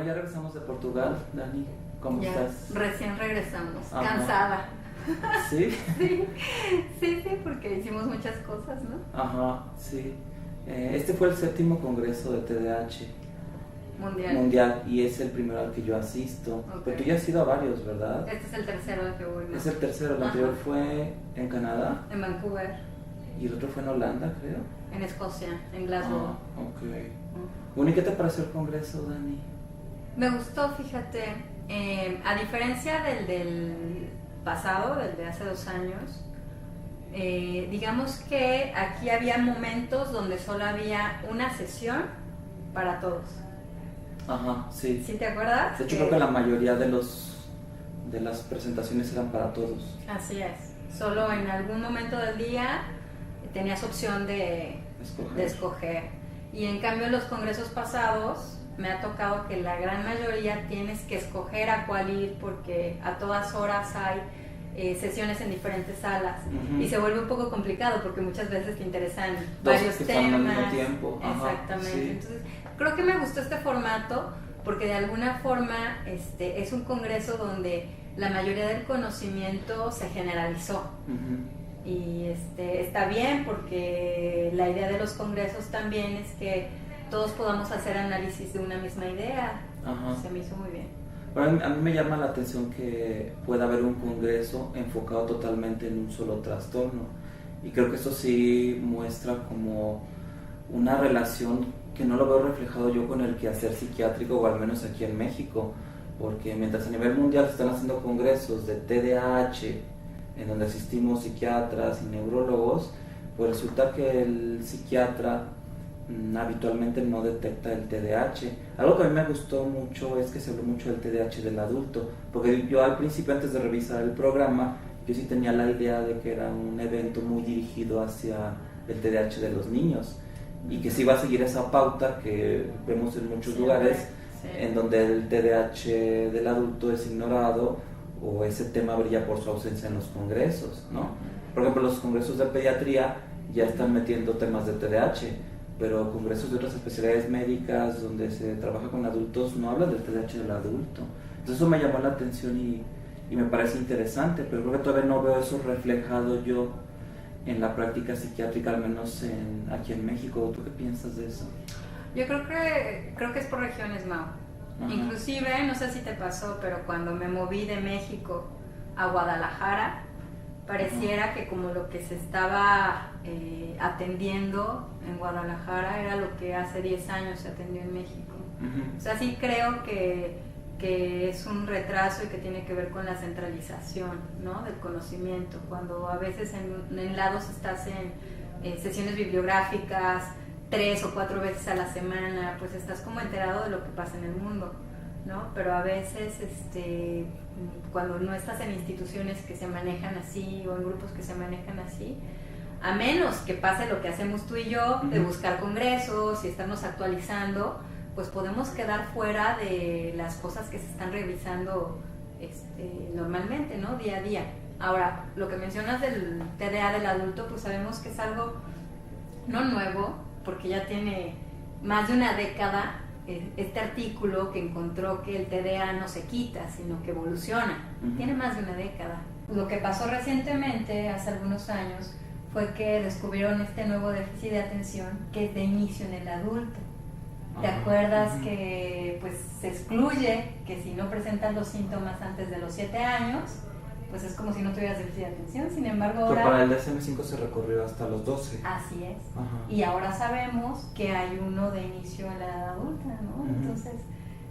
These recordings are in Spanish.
ya regresamos de Portugal, Dani. ¿Cómo estás? Recién regresamos, Ajá. cansada. ¿Sí? Sí, porque hicimos muchas cosas, ¿no? Ajá, sí. Este fue el 7º congreso de TDAH Mundial. y es el primero al que yo asisto. Okay. Pero tú ya has ido a varios, ¿verdad? Este es el tercero al que voy, ¿no? Es el tercero, el anterior fue en Canadá En Vancouver, y el otro fue en Holanda, creo. en Escocia, en Glasgow. Ah, ok. Bueno, ¿y qué te pareció el congreso, Dani? Me gustó, fíjate, a diferencia del pasado, del de hace 2 años, digamos que aquí había momentos donde solo había una sesión para todos. Ajá, sí. ¿Sí te acuerdas? De hecho, creo que la mayoría de las presentaciones eran para todos. Así es. Solo en algún momento del día tenías opción de escoger. Y en cambio en los congresos pasados me ha tocado que la gran mayoría tienes que escoger a cuál ir porque a todas horas hay sesiones en diferentes salas. Uh-huh. Y se vuelve un poco complicado porque muchas veces te interesan Dos varios que temas. están al mismo tiempo. Ajá, exactamente. sí. Entonces, creo que me gustó este formato porque de alguna forma es un congreso donde la mayoría del conocimiento se generalizó. Uh-huh. Y está bien porque la idea de los congresos también es que todos podamos hacer análisis de una misma idea. Ajá. Se me hizo muy bien. Bueno, a mí me llama la atención que pueda haber un congreso enfocado totalmente en un solo trastorno, y creo que eso sí muestra como una relación que no lo veo reflejado yo con el quehacer psiquiátrico, o al menos aquí en México, porque mientras a nivel mundial se están haciendo congresos de TDAH en donde asistimos psiquiatras y neurólogos, pues resulta que el psiquiatra habitualmente no detecta el TDAH. Algo que a mí me gustó mucho es que se habló mucho del TDAH del adulto, porque yo al principio, antes de revisar el programa, yo sí tenía la idea de que era un evento muy dirigido hacia el TDAH de los niños, y que sí iba a seguir esa pauta que vemos en muchos lugares, sí, en donde el TDAH del adulto es ignorado o ese tema brilla por su ausencia en los congresos, ¿no? Por ejemplo, los congresos de pediatría ya están metiendo temas de TDAH, pero congresos de otras especialidades médicas donde se trabaja con adultos no hablan del TDAH del adulto. Entonces eso me llamó la atención y me parece interesante, pero creo que todavía no veo eso reflejado yo en la práctica psiquiátrica, al menos aquí en México. ¿Tú qué piensas de eso? Yo creo que es por regiones, Mau. Ajá. Inclusive, no sé si te pasó, pero cuando me moví de México a Guadalajara, pareciera que como lo que se estaba atendiendo en Guadalajara era lo que hace 10 años se atendió en México. O sea, sí creo que es un retraso y que tiene que ver con la centralización, ¿no?, del conocimiento. Cuando a veces en lados estás en sesiones bibliográficas 3 o 4 veces a la semana, pues estás como enterado de lo que pasa en el mundo, ¿no? Pero a veces cuando no estás en instituciones que se manejan así o en grupos que se manejan así, a menos que pase lo que hacemos tú y yo, de buscar congresos y estarnos actualizando, pues podemos quedar fuera de las cosas que se están revisando normalmente, ¿no?, día a día. Ahora, lo que mencionas del TDA del adulto, pues sabemos que es algo no nuevo, porque ya tiene más de una década este artículo que encontró que el TDA no se quita, sino que evoluciona. Tiene más de una década. Lo que pasó recientemente, hace algunos años, fue que descubrieron este nuevo déficit de atención que es de inicio en el adulto. ¿Te acuerdas que pues se excluye que si no presentan los síntomas antes de los 7 años, pues es como si no tuvieras déficit de atención? Sin embargo, ahora... Pero para el DSM-5 se recorrió hasta los 12. Así es. Ajá. Y ahora sabemos que hay uno de inicio en la edad adulta, ¿no? Entonces,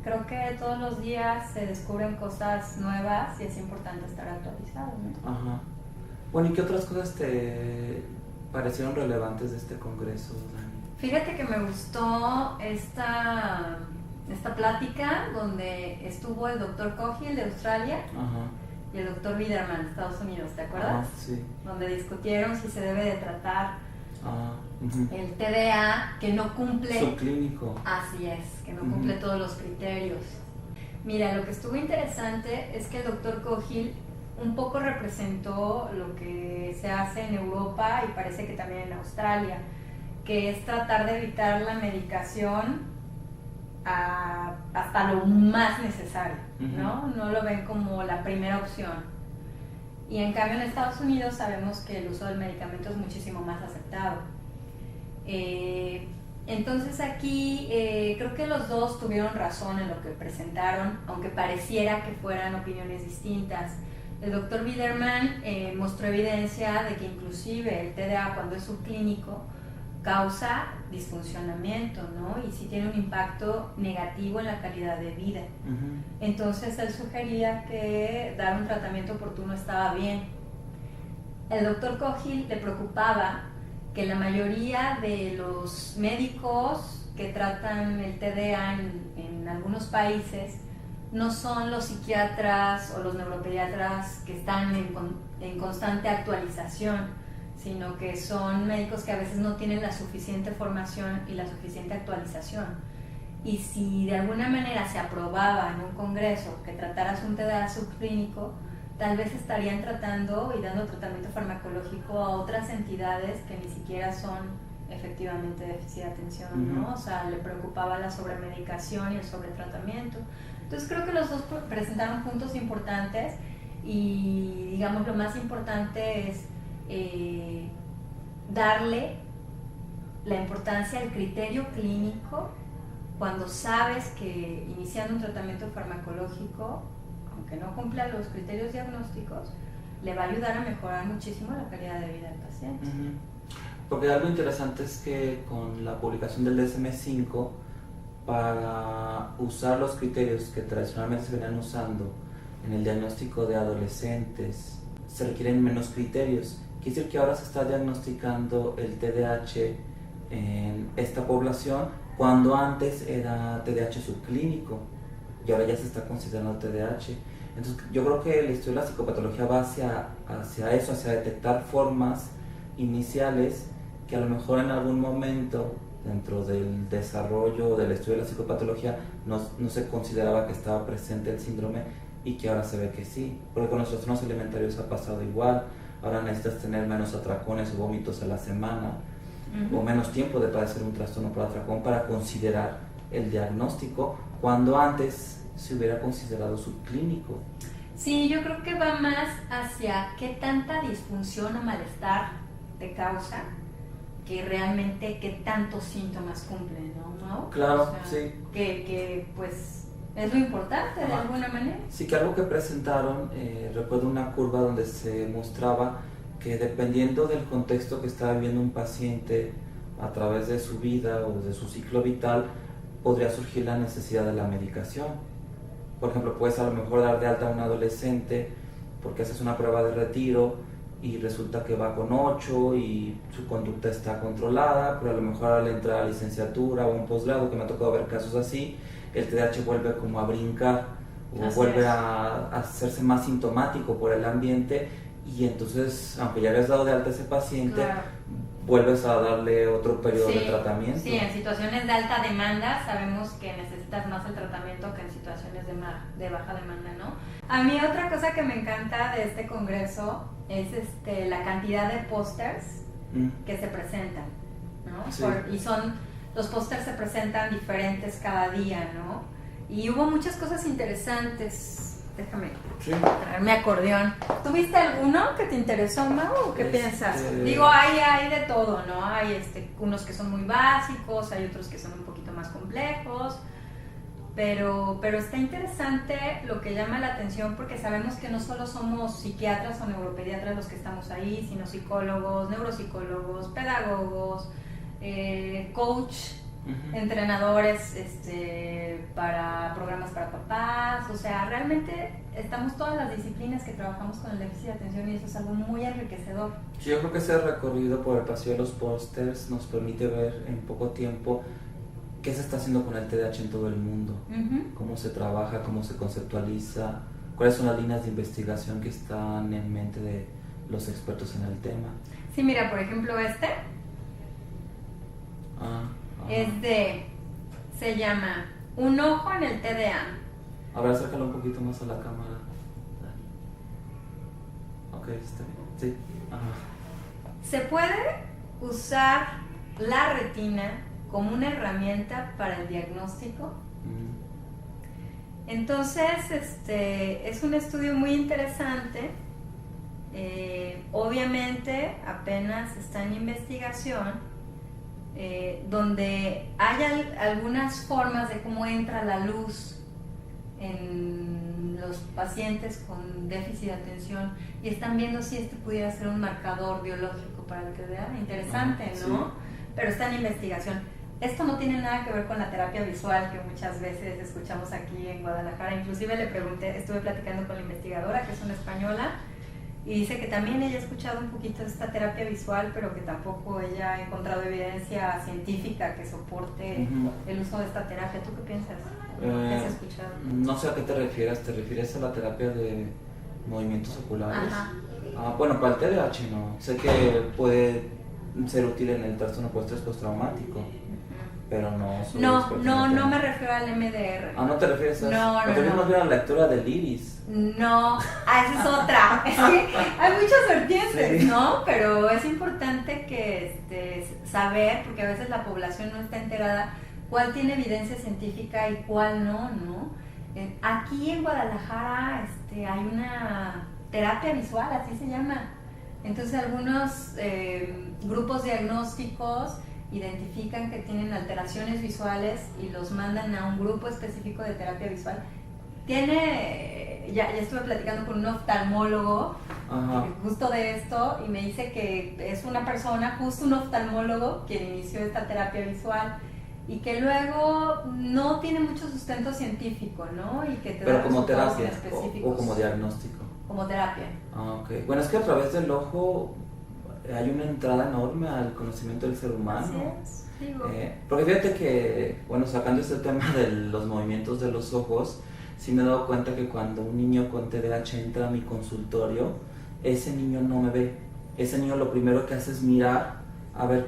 creo que todos los días se descubren cosas nuevas y es importante estar actualizado, ¿no? Ajá. Bueno, ¿y qué otras cosas te parecieron relevantes de este congreso, Dani? Fíjate que me gustó esta plática donde estuvo el Dr. Cogill de Australia. Ajá. Y el Dr. Biderman de Estados Unidos, ¿te acuerdas? Sí. Donde discutieron si se debe de tratar el TDA que no cumple... Subclínico. Así es, que no cumple todos los criterios. Mira, lo que estuvo interesante es que el Dr. Cogill un poco representó lo que se hace en Europa y parece que también en Australia, que es tratar de evitar la medicación hasta lo más necesario, ¿no? No lo ven como la primera opción. Y en cambio en Estados Unidos sabemos que el uso del medicamento es muchísimo más aceptado. Entonces aquí creo que los dos tuvieron razón en lo que presentaron, aunque pareciera que fueran opiniones distintas. El doctor Biderman mostró evidencia de que inclusive el TDA cuando es subclínico causa disfuncionamiento, ¿no? Y sí tiene un impacto negativo en la calidad de vida. Entonces él sugería que dar un tratamiento oportuno estaba bien. El doctor Cogill le preocupaba que la mayoría de los médicos que tratan el TDA en algunos países no son los psiquiatras o los neuropediatras que están en constante actualización, sino que son médicos que a veces no tienen la suficiente formación y la suficiente actualización. Y si de alguna manera se aprobaba en un congreso que trataras un TDA subclínico, tal vez estarían tratando y dando tratamiento farmacológico a otras entidades que ni siquiera son efectivamente déficit de atención, ¿no? O sea, le preocupaba la sobremedicación y el sobretratamiento. Entonces creo que los dos presentaron puntos importantes y digamos lo más importante es darle la importancia al criterio clínico cuando sabes que iniciando un tratamiento farmacológico, aunque no cumpla los criterios diagnósticos, le va a ayudar a mejorar muchísimo la calidad de vida del paciente. Porque algo interesante es que con la publicación del DSM-5, para usar los criterios que tradicionalmente se venían usando en el diagnóstico de adolescentes, se requieren menos criterios. Quiere decir que ahora se está diagnosticando el TDAH en esta población cuando antes era TDAH subclínico y ahora ya se está considerando TDAH. Entonces yo creo que el estudio de la psicopatología va hacia eso, hacia detectar formas iniciales que a lo mejor en algún momento dentro del desarrollo del estudio de la psicopatología no se consideraba que estaba presente el síndrome y que ahora se ve que sí, porque con los trastornos alimentarios ha pasado igual. Ahora necesitas tener menos atracones o vómitos a la semana o menos tiempo de padecer un trastorno por atracón para considerar el diagnóstico, cuando antes se hubiera considerado subclínico. Sí, yo creo que va más hacia qué tanta disfunción o malestar te causa que realmente qué tantos síntomas cumplen, ¿no? Claro, o sea, sí. Que pues es lo importante de alguna manera. Sí, que algo que presentaron, recuerdo una curva donde se mostraba que dependiendo del contexto que está viviendo un paciente a través de su vida o de su ciclo vital, podría surgir la necesidad de la medicación. Por ejemplo, puedes a lo mejor dar de alta a un adolescente porque haces una prueba de retiro y resulta que va con 8 y su conducta está controlada, pero a lo mejor al entrar a licenciatura o un posgrado, que me ha tocado ver casos así, el TDAH vuelve como a brincar o así vuelve es. a hacerse más sintomático por el ambiente, y entonces, aunque ya habías dado de alta a ese paciente, Claro. vuelves a darle otro periodo Sí, de tratamiento. Sí, en situaciones de alta demanda sabemos que necesitas más el tratamiento que en situaciones de baja demanda, ¿no? A mí otra cosa que me encanta de este congreso es la cantidad de pósters que se presentan, ¿no? Sí. Los pósters se presentan diferentes cada día, ¿no? Y hubo muchas cosas interesantes. Déjame traerme acordeón. ¿Tuviste alguno que te interesó, Mau, o qué piensas? Digo, hay de todo, ¿no? Hay unos que son muy básicos, hay otros que son un poquito más complejos, pero está interesante lo que llama la atención, porque sabemos que no solo somos psiquiatras o neuropediatras los que estamos ahí, sino psicólogos, neuropsicólogos, pedagogos, coach, entrenadores para programas para papás. O sea, realmente estamos todas las disciplinas que trabajamos con el déficit de atención, y eso es algo muy enriquecedor. Sí, yo creo que ese recorrido por el pasillo de los pósters nos permite ver en poco tiempo qué se está haciendo con el TDAH en todo el mundo, cómo se trabaja, cómo se conceptualiza, cuáles son las líneas de investigación que están en mente de los expertos en el tema. Sí, mira, por ejemplo, se llama Un ojo en el TDA. A ver, acércalo un poquito más a la cámara. Ok, está bien. Sí. Se puede usar la retina como una herramienta para el diagnóstico. Entonces, es un estudio muy interesante. Obviamente apenas está en investigación, donde hay algunas formas de cómo entra la luz en los pacientes con déficit de atención y están viendo si pudiera ser un marcador biológico para el TDA. Interesante, ¿no? Sí. Pero está en investigación. Esto no tiene nada que ver con la terapia visual que muchas veces escuchamos aquí en Guadalajara. Inclusive le pregunté, estuve platicando con la investigadora, que es una española, y dice que también ella ha escuchado un poquito de esta terapia visual, pero que tampoco ella ha encontrado evidencia científica que soporte el uso de esta terapia. ¿Tú qué piensas? ¿Qué has escuchado? No sé a qué te refieres. ¿Te refieres a la terapia de movimientos oculares? Bueno, para el TDAH no. Sé que puede ser útil en el trastorno postestrés postraumático, pero no me refiero al MDR. ¿No te refieres a eso? No. ¿Te refieres más bien a la lectura del iris? No, esa es otra. Es que hay muchas vertientes, sí, ¿no? Pero es importante que saber, porque a veces la población no está enterada cuál tiene evidencia científica y cuál no. Aquí en Guadalajara hay una terapia visual, así se llama. Entonces algunos grupos diagnósticos identifican que tienen alteraciones visuales y los mandan a un grupo específico de terapia visual. Ya estuve platicando con un oftalmólogo justo de esto y me dice que es una persona, justo un oftalmólogo, quien inició esta terapia visual y que luego no tiene mucho sustento científico, ¿no? Y que te pero da como resultados terapia específicos. o como diagnóstico. Como terapia. Okay. Bueno, es que a través del ojo hay una entrada enorme al conocimiento del ser humano. Así es, digo. Porque fíjate que, bueno, sacando este tema de los movimientos de los ojos, sí me he dado cuenta que cuando un niño con TDAH entra a mi consultorio, ese niño no me ve. Ese niño lo primero que hace es mirar a ver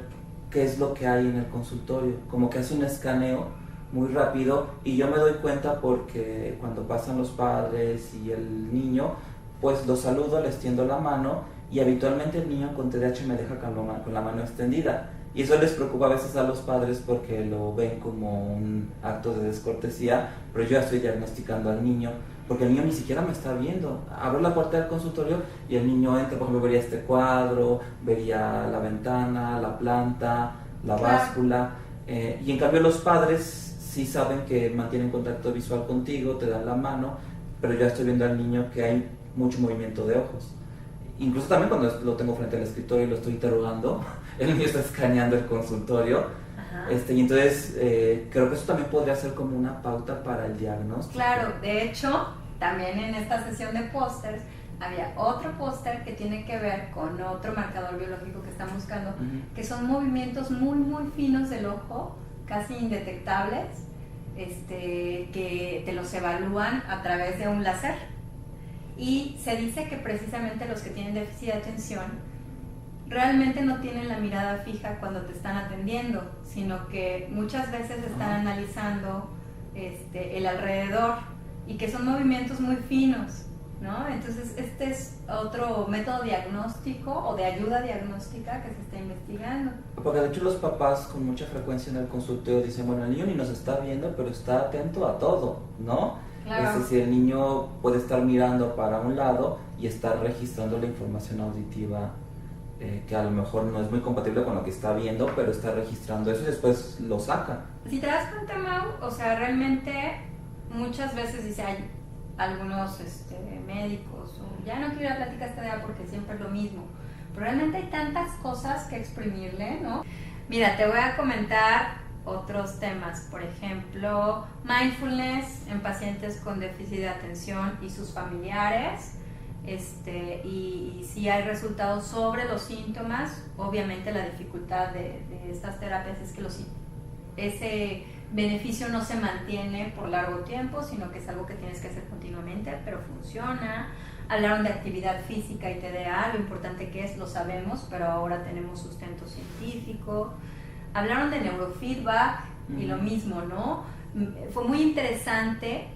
qué es lo que hay en el consultorio. Como que hace un escaneo muy rápido y yo me doy cuenta porque cuando pasan los padres y el niño, pues los saludo, les tiendo la mano y habitualmente el niño con TDAH me deja con la mano extendida. Y eso les preocupa a veces a los padres porque lo ven como un acto de descortesía, pero yo ya estoy diagnosticando al niño, porque el niño ni siquiera me está viendo. Abro la puerta del consultorio y el niño entra, por ejemplo, vería este cuadro, vería la ventana, la planta, la báscula, y en cambio los padres sí saben que mantienen contacto visual contigo, te dan la mano, pero yo estoy viendo al niño que hay mucho movimiento de ojos. Incluso también cuando lo tengo frente al escritorio y lo estoy interrogando, el niño está escaneando el consultorio. Y entonces creo que eso también podría ser como una pauta para el diagnóstico. Claro, de hecho, también en esta sesión de pósters había otro póster que tiene que ver con otro marcador biológico que están buscando, que son movimientos muy muy finos del ojo, casi indetectables, que te los evalúan a través de un láser. Y se dice que precisamente los que tienen déficit de atención realmente no tienen la mirada fija cuando te están atendiendo, sino que muchas veces están analizando el alrededor y que son movimientos muy finos, ¿no? Entonces este es otro método diagnóstico o de ayuda diagnóstica que se está investigando. Porque de hecho los papás con mucha frecuencia en el consultorio dicen, bueno, el niño ni nos está viendo, pero está atento a todo, ¿no? Claro. Es decir, el niño puede estar mirando para un lado y estar registrando la información auditiva que a lo mejor no es muy compatible con lo que está viendo, pero está registrando eso y después lo saca. Si te das cuenta, Mau, o sea, realmente muchas veces dice, hay algunos médicos, o ya no quiero ir a plática esta idea porque siempre es lo mismo, pero realmente hay tantas cosas que exprimirle, ¿no? Mira, te voy a comentar otros temas, por ejemplo, mindfulness en pacientes con déficit de atención y sus familiares, y si hay resultados sobre los síntomas. Obviamente la dificultad de estas terapias es que ese beneficio no se mantiene por largo tiempo, sino que es algo que tienes que hacer continuamente, pero funciona. Hablaron de actividad física y TDA, lo importante que es, lo sabemos, pero ahora tenemos sustento científico. Hablaron de neurofeedback y lo mismo, ¿no? Fue muy interesante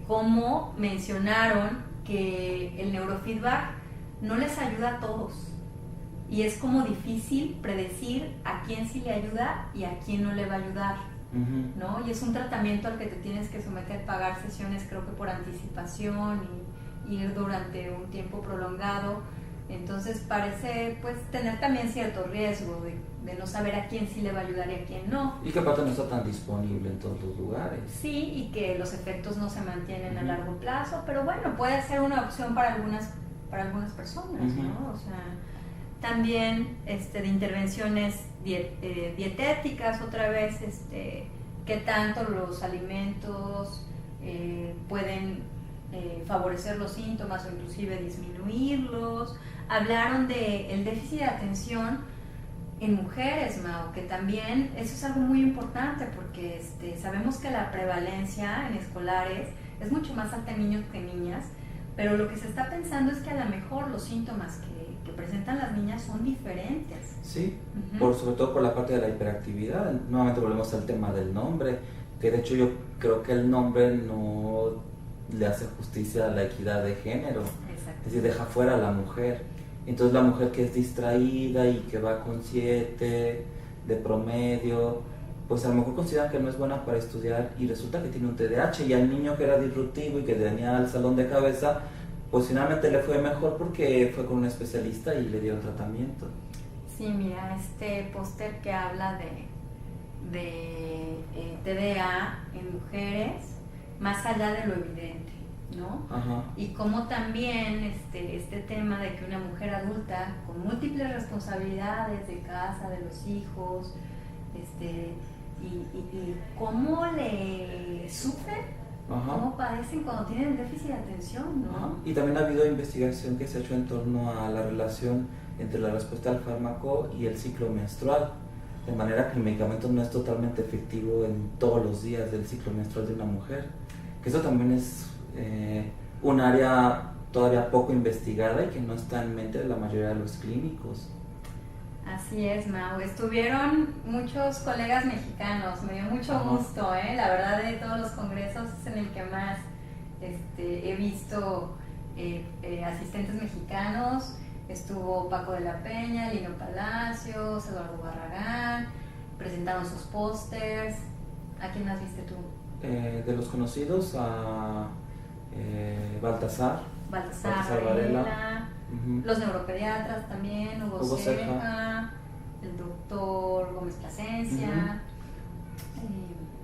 cómo mencionaron que el neurofeedback no les ayuda a todos, y es como difícil predecir a quién sí le ayuda y a quién no le va a ayudar, ¿no? Y es un tratamiento al que te tienes que someter, pagar sesiones creo que por anticipación y ir durante un tiempo prolongado. Entonces parece pues tener también cierto riesgo de no saber a quién sí le va a ayudar y a quién no. Y que aparte no está tan disponible en todos los lugares. Sí, y que los efectos no se mantienen a largo plazo, pero bueno, puede ser una opción para algunas personas, ¿no? O sea, también de intervenciones dietéticas, otra vez, qué tanto los alimentos pueden favorecer los síntomas o inclusive disminuirlos. Hablaron del déficit de atención en mujeres, Mau, que también eso es algo muy importante porque sabemos que la prevalencia en escolares es mucho más alta en niños que en niñas, pero lo que se está pensando es que a lo mejor los síntomas que presentan las niñas son diferentes. Sí, sobre todo por la parte de la hiperactividad. Nuevamente volvemos al tema del nombre, que de hecho yo creo que el nombre no le hace justicia a la equidad de género. Exacto. Es decir, deja fuera a la mujer. Entonces la mujer que es distraída y que va con 7 de promedio, pues a lo mejor consideran que no es buena para estudiar y resulta que tiene un TDAH, y al niño que era disruptivo y que venía al salón de cabeza, pues finalmente le fue mejor porque fue con un especialista y le dieron tratamiento. Sí, mira, este póster que habla de TDA en mujeres, más allá de lo evidente, ¿no? Ajá. Y como también este tema de que una mujer adulta con múltiples responsabilidades de casa, de los hijos, y cómo le sufren, cómo padecen cuando tienen déficit de atención, ¿no? Ajá. Y también ha habido investigación que se ha hecho en torno a la relación entre la respuesta al fármaco y el ciclo menstrual, de manera que el medicamento no es totalmente efectivo en todos los días del ciclo menstrual de una mujer, que eso también es un área todavía poco investigada y que no está en mente de la mayoría de los clínicos. Así es, Mau. Estuvieron muchos colegas mexicanos, me dio mucho gusto, la verdad, de todos los congresos es en el que más he visto asistentes mexicanos. Estuvo Paco de la Peña, Lino Palacios, Eduardo Barragán, presentaron sus pósters. ¿A quién más viste tú? De los conocidos, a Baltasar Varela, los neuropediatras también, Hugo Ceja, el doctor Gómez Plasencia,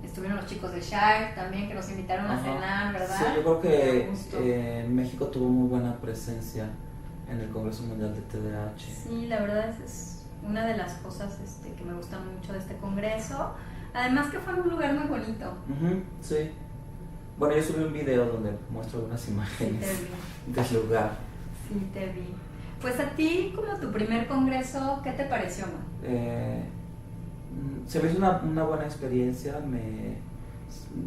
estuvieron los chicos de Shire también, que nos invitaron a cenar, ¿verdad? Sí, yo creo que México tuvo muy buena presencia en el Congreso Mundial de TDAH. Sí, la verdad es una de las cosas que me gusta mucho de este congreso, además que fue en un lugar muy bonito. Sí. Bueno, yo subí un video donde muestro algunas imágenes del lugar. Sí, te vi. Pues a ti, como tu primer congreso, ¿qué te pareció, Ma? Se me hizo una buena experiencia.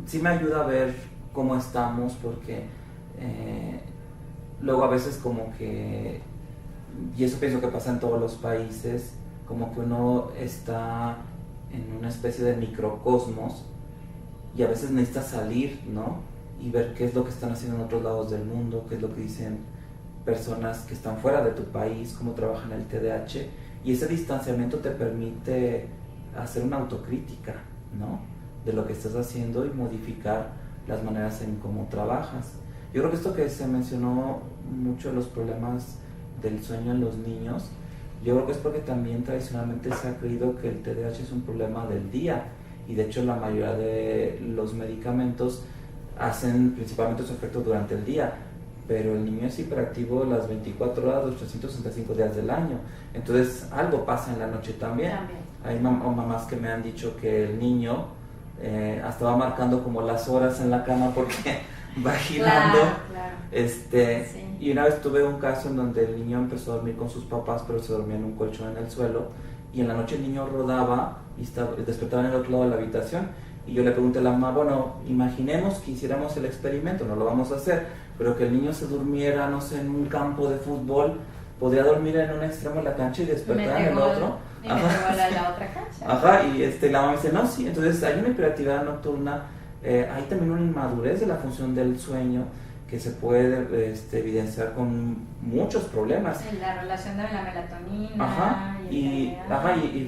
Sí me ayuda a ver cómo estamos, porque luego a veces como que, y eso pienso que pasa en todos los países, como que uno está en una especie de microcosmos y a veces necesitas salir, ¿no? Y ver qué es lo que están haciendo en otros lados del mundo, qué es lo que dicen personas que están fuera de tu país, cómo trabajan el TDAH, y ese distanciamiento te permite hacer una autocrítica, ¿no? De lo que estás haciendo y modificar las maneras en cómo trabajas. Yo creo que esto que se mencionó mucho, los problemas del sueño en los niños, yo creo que es porque también tradicionalmente se ha creído que el TDAH es un problema del día, y de hecho la mayoría de los medicamentos hacen principalmente su efecto durante el día, pero el niño es hiperactivo las 24 horas, los 365 días del año, entonces algo pasa en la noche también. Hay mamás que me han dicho que el niño hasta va marcando como las horas en la cama porque va girando. Claro. Sí. Y una vez tuve un caso en donde el niño empezó a dormir con sus papás, pero se dormía en un colchón en el suelo, y en la noche el niño rodaba y despertaba en el otro lado de la habitación, y yo le pregunté a la mamá, bueno, imaginemos que hiciéramos el experimento, no lo vamos a hacer, pero que el niño se durmiera, no sé, en un campo de fútbol, podría dormir en un extremo de la cancha y despertar en el otro. Y me llevó a la otra cancha. Ajá, y la mamá dice, no, sí, entonces hay una hiperactividad nocturna, hay también una inmadurez de la función del sueño, que se puede evidenciar con much problemas. La relación de la melatonina. Ajá, y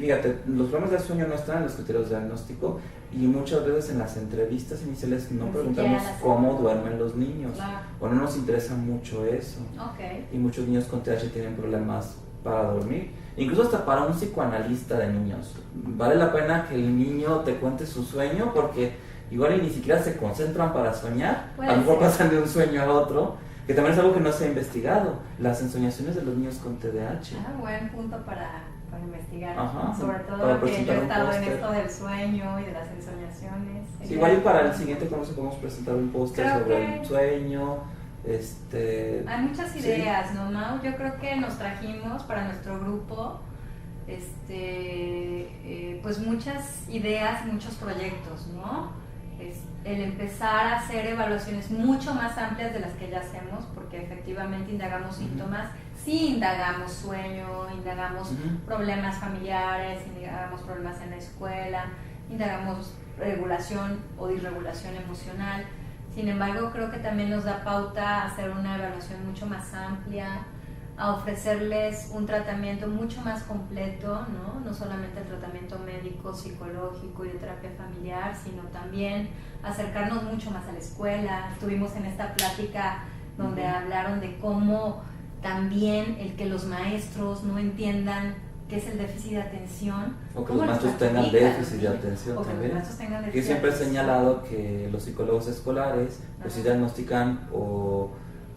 fíjate, los problemas del sueño no están en los criterios de diagnóstico y muchas veces en las entrevistas iniciales no preguntamos cómo duermen los niños. Claro. O no nos interesa mucho eso. Okay. Y muchos niños con TDAH tienen problemas para dormir. Incluso hasta para un psicoanalista de niños. Vale la pena que el niño te cuente su sueño porque igual y ni siquiera se concentran para soñar. A lo mejor pasan de un sueño a otro, que también es algo que no se ha investigado. Las ensoñaciones de los niños con TDAH. Buen punto para investigar. Ajá, sobre todo que yo he estado en esto del sueño y de las ensoñaciones. Sí, igual y para el siguiente curso podemos presentar un póster sobre el sueño. Hay muchas ideas, ¿no, Mau? Yo creo que nos trajimos para nuestro grupo pues muchas ideas, muchos proyectos, ¿no? El empezar a hacer evaluaciones mucho más amplias de las que ya hacemos, porque efectivamente indagamos síntomas, sí indagamos sueño, indagamos problemas familiares, indagamos problemas en la escuela, indagamos regulación o disregulación emocional. Sin embargo, creo que también nos da pauta a hacer una evaluación mucho más amplia, a ofrecerles un tratamiento mucho más completo, ¿no? No solamente el tratamiento médico, psicológico y de terapia familiar, sino también acercarnos mucho más a la escuela. Estuvimos en esta plática donde hablaron de cómo también el que los maestros no entiendan qué es el déficit de atención. O que los maestros tengan déficit de atención también. Yo siempre he señalado que los psicólogos escolares pues sí diagnostican o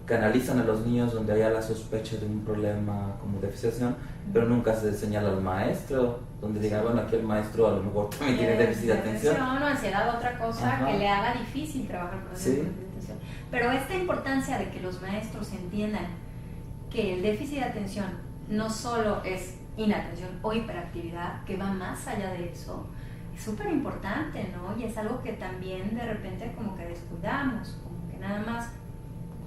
canalizan a los niños donde haya la sospecha de un problema como déficit de atención, pero nunca se señala al maestro, donde digan, bueno, aquí el maestro a lo mejor también tiene déficit de atención. O ansiedad, otra cosa que le haga difícil trabajar con el déficit de atención. Pero esta importancia de que los maestros entiendan que el déficit de atención no solo es inatención o hiperactividad, que va más allá de eso, es súper importante, ¿no? Y es algo que también de repente como que descuidamos, como que nada más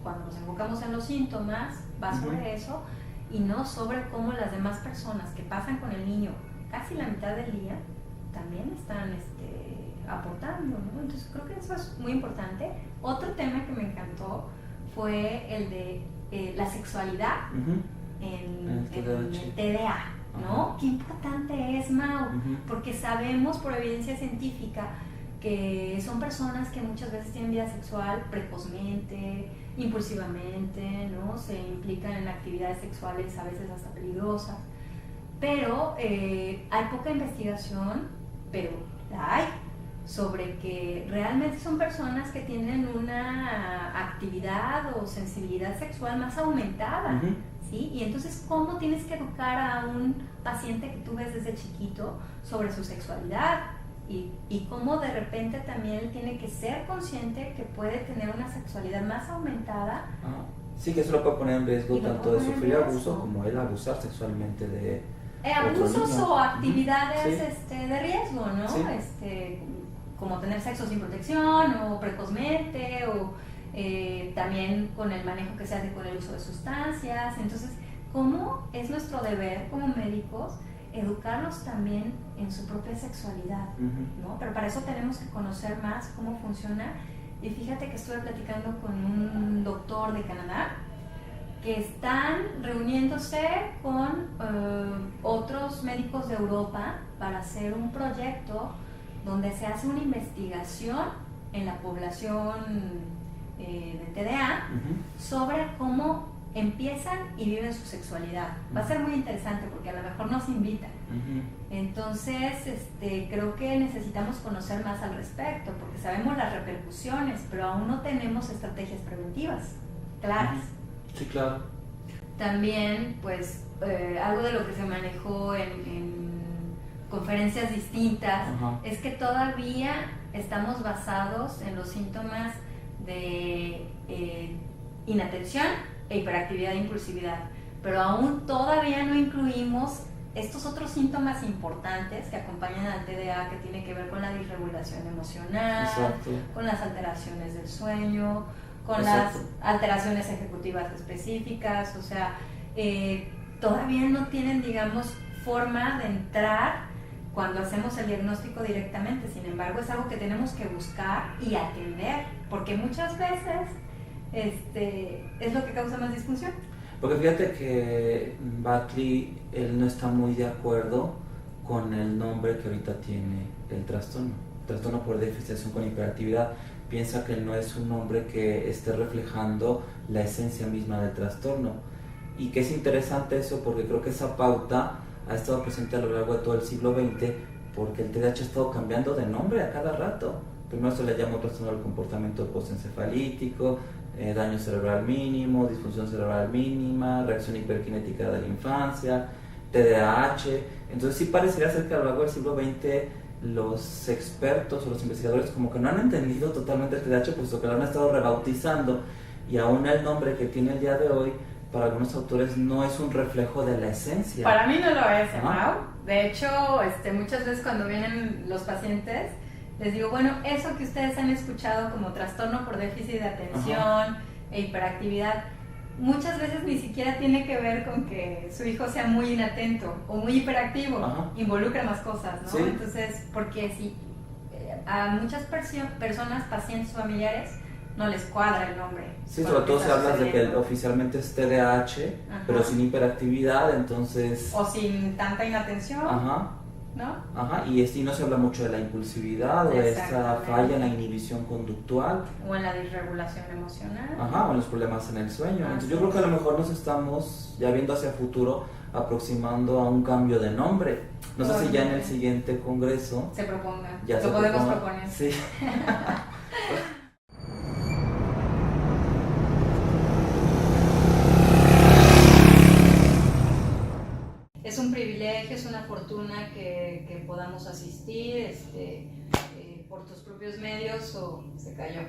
cuando nos enfocamos en los síntomas va sobre eso y no sobre cómo las demás personas que pasan con el niño casi la mitad del día también están aportando, ¿no? Entonces creo que eso es muy importante. Otro tema que me encantó fue el de la sexualidad en el TDA, ¿no? Qué importante es, Mau, porque sabemos por evidencia científica que son personas que muchas veces tienen vida sexual precozmente, impulsivamente, ¿no? Se implican en actividades sexuales a veces hasta peligrosas, pero hay poca investigación, pero la hay, sobre que realmente son personas que tienen una actividad o sensibilidad sexual más aumentada, ¿sí? Y entonces, ¿cómo tienes que educar a un paciente que tú ves desde chiquito sobre su sexualidad? Y cómo de repente también él tiene que ser consciente que puede tener una sexualidad más aumentada. Sí, que eso lo puede poner en riesgo tanto de sufrir abuso como él abusar sexualmente de abusos o actividades de riesgo, ¿no? Sí. Como tener sexo sin protección o precozmente o también con el manejo que se hace con el uso de sustancias. Entonces, ¿cómo es nuestro deber como médicos educarlos también en su propia sexualidad, ¿no? Pero para eso tenemos que conocer más cómo funciona. Y fíjate que estuve platicando con un doctor de Canadá que están reuniéndose con otros médicos de Europa para hacer un proyecto donde se hace una investigación en la población de TDA sobre cómo empiezan y viven su sexualidad. Va a ser muy interesante porque a lo mejor nos invitan. Entonces, creo que necesitamos conocer más al respecto porque sabemos las repercusiones, pero aún no tenemos estrategias preventivas claras. Sí, claro. También, pues, algo de lo que se manejó en conferencias distintas es que todavía estamos basados en los síntomas de inatención e hiperactividad e impulsividad, pero aún todavía no incluimos estos otros síntomas importantes que acompañan al TDA, que tiene que ver con la disregulación emocional, con las alteraciones del sueño, con las alteraciones ejecutivas específicas. O sea, todavía no tienen, digamos, forma de entrar cuando hacemos el diagnóstico directamente. Sin embargo, es algo que tenemos que buscar y atender, porque muchas veces es lo que causa más disfunción. Porque fíjate que Buckley, él no está muy de acuerdo con el nombre que ahorita tiene el trastorno por déficit de atención con hiperactividad. Piensa que no es un nombre que esté reflejando la esencia misma del trastorno. Y que es interesante eso, porque creo que esa pauta ha estado presente a lo largo de todo el siglo XX, porque el TDAH ha estado cambiando de nombre a cada rato. Primero se le llamó trastorno del comportamiento postencefalítico, daño cerebral mínimo, disfunción cerebral mínima, reacción hiperkinética de la infancia, TDAH. Entonces sí parecería ser que a lo largo del siglo XX los expertos o los investigadores como que no han entendido totalmente el TDAH, puesto que lo han estado rebautizando, y aún el nombre que tiene el día de hoy para algunos autores no es un reflejo de la esencia. Para mí no lo es, Mau. De hecho, muchas veces cuando vienen los pacientes, les digo, bueno, eso que ustedes han escuchado como trastorno por déficit de atención e hiperactividad, muchas veces ni siquiera tiene que ver con que su hijo sea muy inatento o muy hiperactivo. Involucra más cosas, ¿no? Sí. Entonces, porque si a muchas personas, pacientes familiares, no les cuadra el nombre. Sí, sobre todo si hablas de que oficialmente es TDAH, pero sin hiperactividad, entonces... O sin tanta inatención. ¿No? Y no se habla mucho de la impulsividad o de esa falla en la inhibición conductual. O en la disregulación emocional. O en los problemas en el sueño. Entonces yo creo que a lo mejor nos estamos, ya viendo hacia futuro, aproximando a un cambio de nombre. No sé si ya en el siguiente congreso... Se proponga. Ya lo podemos proponer. Sí. Es un privilegio, es una fortuna que podamos asistir por tus propios medios o se cayó.